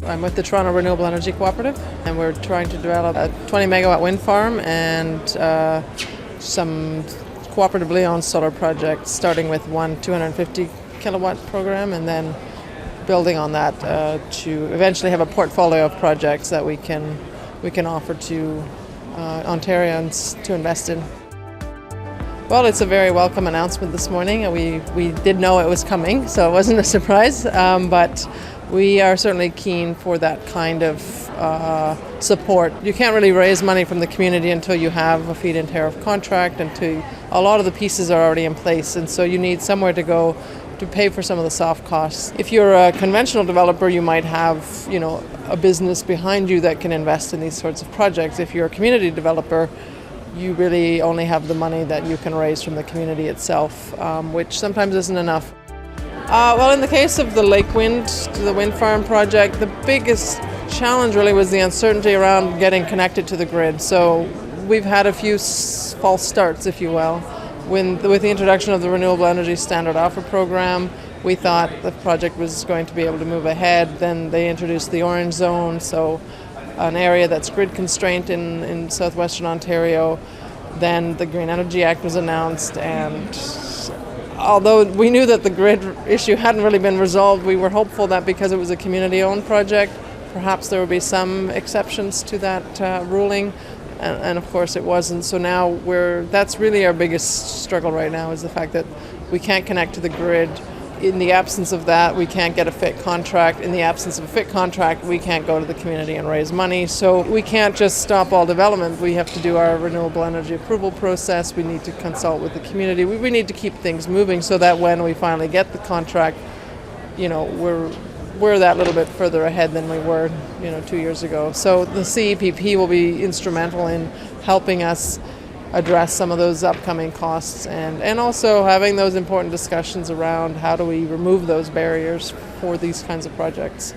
I'm with the Toronto Renewable Energy Cooperative, and we're trying to develop a 20 megawatt wind farm and some cooperatively owned solar projects, starting with one 250 kilowatt program and then building on that to eventually have a portfolio of projects that we can offer to Ontarians to invest in. Well, it's a very welcome announcement this morning. We did know it was coming, so it wasn't a surprise, but we are certainly keen for that kind of support. You can't really raise money from the community until you have a feed-in tariff contract, until a lot of the pieces are already in place, and so you need somewhere to go to pay for some of the soft costs. If you're a conventional developer, you might have, a business behind you that can invest in these sorts of projects. If you're a community developer, you really only have the money that you can raise from the community itself, which sometimes isn't enough. Well, in the case of the the wind farm project, the biggest challenge really was the uncertainty around getting connected to the grid. So we've had a few false starts, if you will. With the introduction of the Renewable Energy Standard Offer Program, we thought the project was going to be able to move ahead. Then they introduced the orange zone, so an area that's grid constrained in southwestern Ontario. Then the Green Energy Act was announced, and although we knew that the grid issue hadn't really been resolved, we were hopeful that because it was a community-owned project, perhaps there would be some exceptions to that ruling. And of course it wasn't. So now that's really our biggest struggle right now, is the fact that we can't connect to the grid. In the absence of that, we can't get a FIT contract. In the absence of a FIT contract, we can't go to the community and raise money. So we can't just stop all development. We have to do our renewable energy approval process. We need to consult with the community. We need to keep things moving so that when we finally get the contract, we're that little bit further ahead than we were, 2 years ago. So the CEPP will be instrumental in helping us address some of those upcoming costs and also having those important discussions around how do we remove those barriers for these kinds of projects.